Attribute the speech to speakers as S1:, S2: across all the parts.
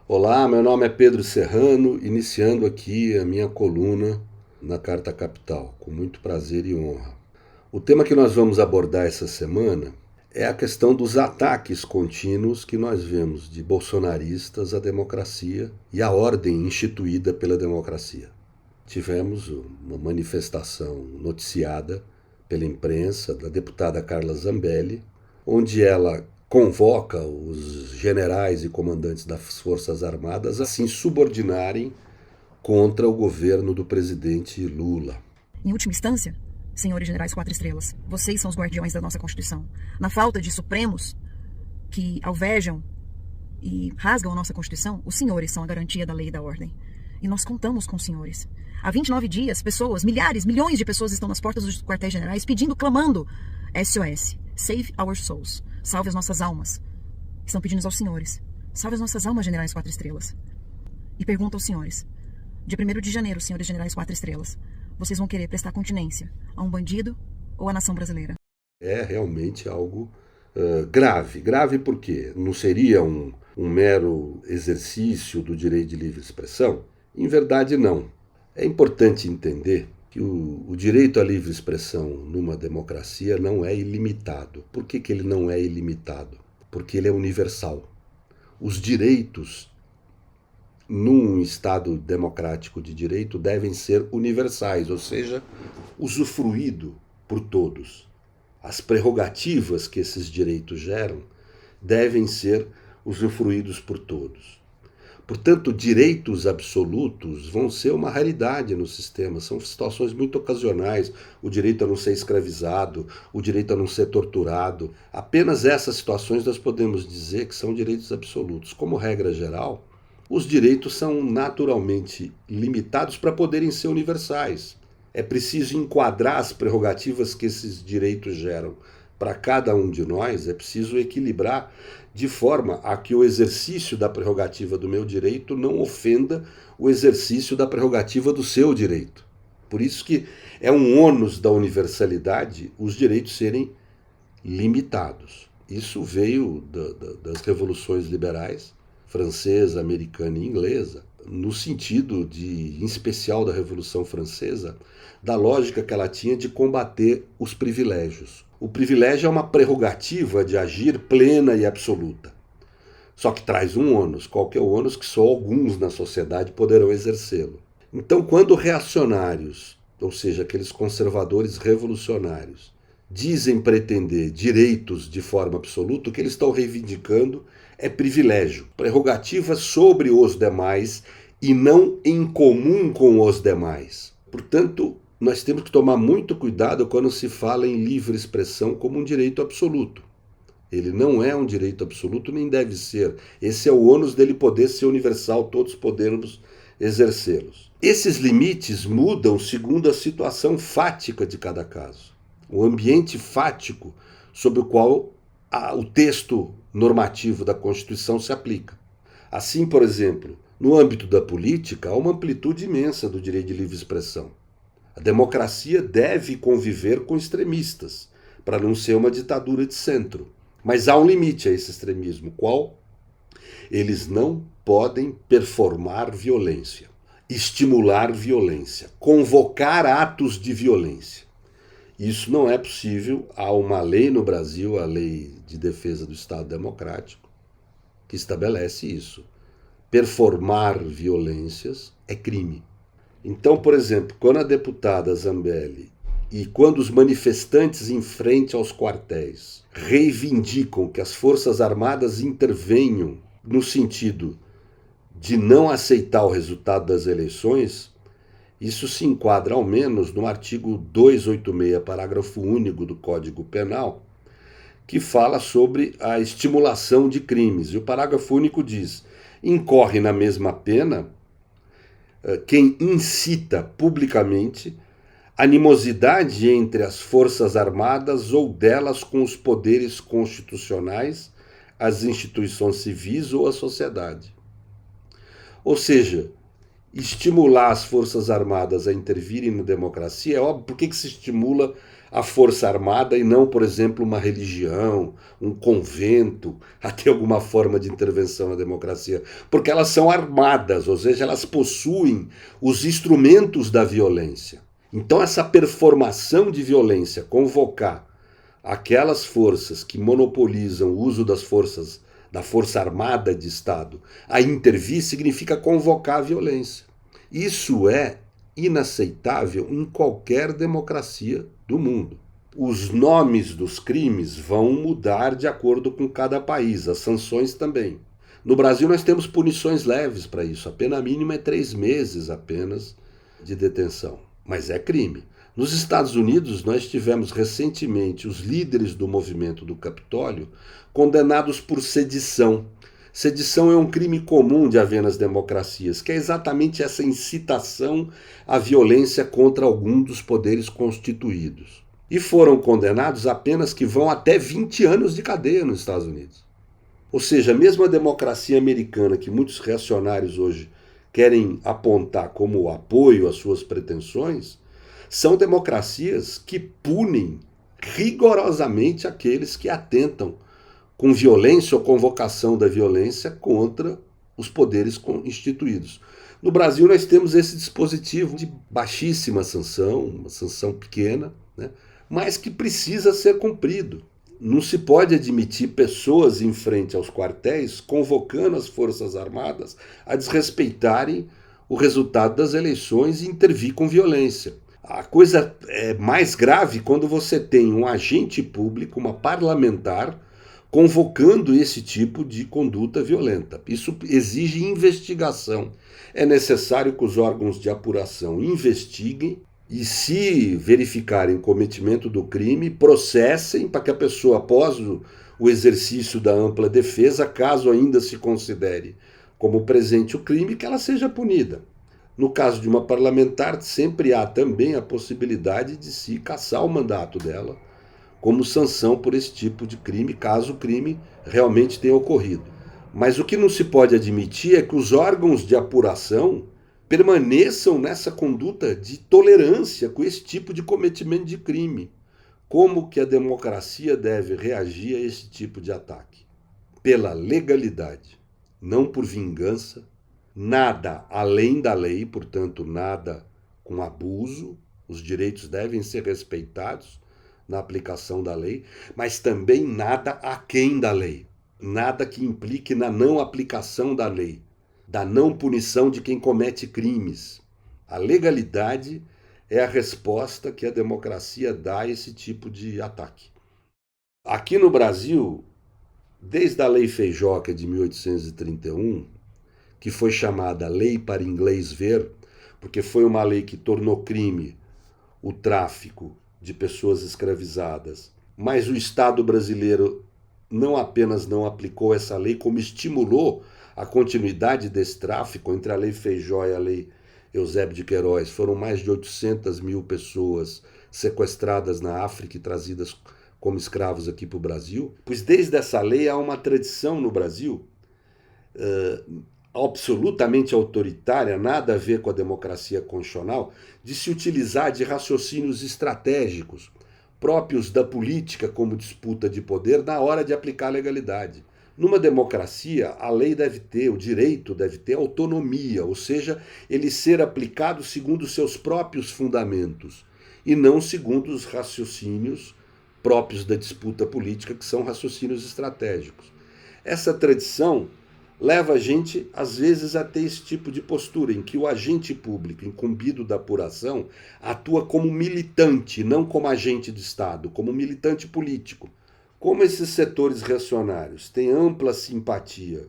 S1: Olá, meu nome é Pedro Serrano, iniciando aqui a minha coluna na Carta Capital, com muito prazer e honra. O tema que nós vamos abordar essa semana é a questão dos ataques contínuos que nós vemos de bolsonaristas à democracia e à ordem instituída pela democracia. Tivemos uma manifestação noticiada pela imprensa da deputada Carla Zambelli, onde ela convoca os generais e comandantes das Forças Armadas a se subordinarem contra o governo do presidente Lula.
S2: Em última instância, senhores generais quatro estrelas, vocês são os guardiões da nossa Constituição. Na falta de supremos que alvejam e rasgam a nossa Constituição, os senhores são a garantia da lei e da ordem. E nós contamos com os senhores. Há 29 dias, pessoas, milhares, milhões de pessoas estão nas portas dos quartéis generais pedindo, clamando SOS, Save Our Souls, salve as nossas almas. Estão pedindo aos senhores, salve as nossas almas, generais quatro estrelas. E perguntam aos senhores, dia 1º de janeiro, senhores generais quatro estrelas, vocês vão querer prestar continência a um bandido ou à nação brasileira?
S1: É realmente algo grave. Grave por quê? Não seria um mero exercício do direito de livre expressão? Em verdade, não. É importante entender que o direito à livre expressão numa democracia não é ilimitado. Por que ele não é ilimitado? Porque ele é universal. Os direitos num Estado democrático de direito devem ser universais, ou seja, usufruído por todos. As prerrogativas que esses direitos geram devem ser usufruídos por todos. Portanto, direitos absolutos vão ser uma raridade no sistema, são situações muito ocasionais, o direito a não ser escravizado, o direito a não ser torturado. Apenas essas situações nós podemos dizer que são direitos absolutos. Como regra geral, os direitos são naturalmente limitados para poderem ser universais. É preciso enquadrar as prerrogativas que esses direitos geram para cada um de nós, é preciso equilibrar de forma a que o exercício da prerrogativa do meu direito não ofenda o exercício da prerrogativa do seu direito. Por isso que é um ônus da universalidade os direitos serem limitados. Isso veio das revoluções liberais, francesa, americana e inglesa, no sentido de, em especial da Revolução Francesa, da lógica que ela tinha de combater os privilégios. O privilégio é uma prerrogativa de agir plena e absoluta. Só que traz um ônus. Qual que é o ônus? Que só alguns na sociedade poderão exercê-lo. Então, quando reacionários, ou seja, aqueles conservadores revolucionários, dizem pretender direitos de forma absoluta, o que eles estão reivindicando é privilégio, prerrogativa sobre os demais e não em comum com os demais. Portanto, nós temos que tomar muito cuidado quando se fala em livre expressão como um direito absoluto. Ele não é um direito absoluto, nem deve ser. Esse é o ônus dele poder ser universal, todos podermos exercê-los. Esses limites mudam segundo a situação fática de cada caso. O ambiente fático sobre o qual o texto normativo da Constituição se aplica. Assim, por exemplo, no âmbito da política, há uma amplitude imensa do direito de livre expressão. A democracia deve conviver com extremistas, para não ser uma ditadura de centro. Mas há um limite a esse extremismo, qual? Eles não podem performar violência, estimular violência, convocar atos de violência. Isso não é possível. Há uma lei no Brasil, a Lei de Defesa do Estado Democrático, que estabelece isso. Performar violências é crime. Então, por exemplo, quando a deputada Zambelli e quando os manifestantes em frente aos quartéis reivindicam que as Forças Armadas intervenham no sentido de não aceitar o resultado das eleições, isso se enquadra ao menos no artigo 286, parágrafo único do Código Penal, que fala sobre a estimulação de crimes. E o parágrafo único diz: incorre na mesma pena quem incita publicamente animosidade entre as Forças Armadas ou delas com os poderes constitucionais, as instituições civis ou a sociedade. Ou seja, estimular as Forças Armadas a intervirem na democracia é óbvio. Por que se estimula a força armada e não, por exemplo, uma religião, um convento, a ter alguma forma de intervenção na democracia, porque elas são armadas, ou seja, elas possuem os instrumentos da violência. Então essa performação de violência, convocar aquelas forças que monopolizam o uso da força armada de Estado a intervir, significa convocar a violência. Isso é inaceitável em qualquer democracia do mundo. Os nomes dos crimes vão mudar de acordo com cada país, as sanções também. No Brasil nós temos punições leves para isso, a pena mínima é 3 meses apenas de detenção, mas é crime. Nos Estados Unidos nós tivemos recentemente os líderes do movimento do Capitólio condenados por sedição. Sedição é um crime comum de haver nas democracias, que é exatamente essa incitação à violência contra algum dos poderes constituídos. E foram condenados a penas que vão até 20 anos de cadeia nos Estados Unidos. Ou seja, mesmo a democracia americana, que muitos reacionários hoje querem apontar como apoio às suas pretensões, são democracias que punem rigorosamente aqueles que atentam com violência ou convocação da violência contra os poderes instituídos. No Brasil nós temos esse dispositivo de baixíssima sanção, uma sanção pequena, né, mas que precisa ser cumprido. Não se pode admitir pessoas em frente aos quartéis convocando as Forças Armadas a desrespeitarem o resultado das eleições e intervir com violência. A coisa é mais grave quando você tem um agente público, uma parlamentar, convocando esse tipo de conduta violenta. Isso exige investigação. É necessário que os órgãos de apuração investiguem e, se verificarem o cometimento do crime, processem para que a pessoa, após o exercício da ampla defesa, caso ainda se considere como presente o crime, que ela seja punida. No caso de uma parlamentar, sempre há também a possibilidade de se cassar o mandato dela como sanção por esse tipo de crime, caso o crime realmente tenha ocorrido. Mas o que não se pode admitir é que os órgãos de apuração permaneçam nessa conduta de tolerância com esse tipo de cometimento de crime. Como que a democracia deve reagir a esse tipo de ataque? Pela legalidade, não por vingança, nada além da lei, portanto, nada com abuso, os direitos devem ser respeitados na aplicação da lei, mas também nada aquém da lei, nada que implique na não aplicação da lei, da não punição de quem comete crimes. A legalidade é a resposta que a democracia dá a esse tipo de ataque. Aqui no Brasil, desde a Lei Feijóca de 1831, que foi chamada Lei para Inglês Ver, porque foi uma lei que tornou crime o tráfico de pessoas escravizadas, mas o Estado brasileiro não apenas não aplicou essa lei, como estimulou a continuidade desse tráfico. Entre a Lei Feijó e a Lei Eusébio de Queiroz, foram mais de 800 mil pessoas sequestradas na África e trazidas como escravos aqui para o Brasil. Pois desde essa lei há uma tradição no Brasil absolutamente autoritária, nada a ver com a democracia constitucional, de se utilizar de raciocínios estratégicos próprios da política como disputa de poder na hora de aplicar a legalidade. Numa democracia, a lei deve ter, o direito deve ter autonomia, ou seja, ele ser aplicado segundo os seus próprios fundamentos e não segundo os raciocínios próprios da disputa política, que são raciocínios estratégicos. Essa tradição leva a gente, às vezes, a ter esse tipo de postura, em que o agente público, incumbido da apuração, atua como militante, não como agente de Estado, como militante político. Como esses setores reacionários têm ampla simpatia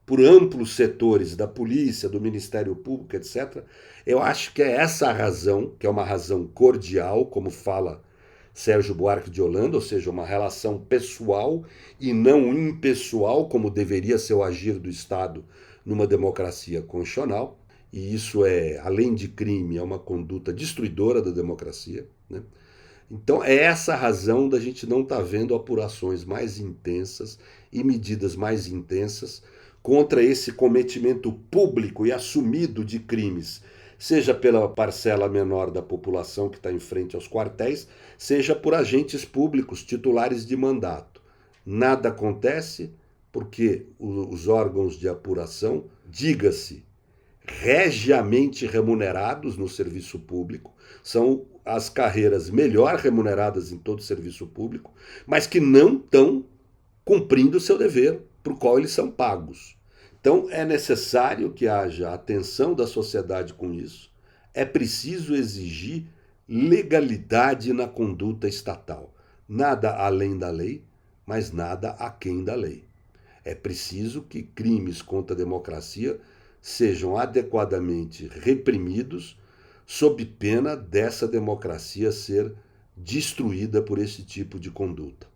S1: por amplos setores da polícia, do Ministério Público, etc., eu acho que é essa a razão, que é uma razão cordial, como fala Sérgio Buarque de Holanda, ou seja, uma relação pessoal e não impessoal, como deveria ser o agir do Estado numa democracia constitucional. E isso é, além de crime, é uma conduta destruidora da democracia, né? Então é essa a razão da gente não estar vendo apurações mais intensas e medidas mais intensas contra esse cometimento público e assumido de crimes seja pela parcela menor da população que está em frente aos quartéis, seja por agentes públicos titulares de mandato. Nada acontece porque os órgãos de apuração, diga-se, regiamente remunerados no serviço público, são as carreiras melhor remuneradas em todo o serviço público, mas que não estão cumprindo o seu dever para o qual eles são pagos. Então é necessário que haja atenção da sociedade com isso, é preciso exigir legalidade na conduta estatal. Nada além da lei, mas nada aquém da lei. É preciso que crimes contra a democracia sejam adequadamente reprimidos, sob pena dessa democracia ser destruída por esse tipo de conduta.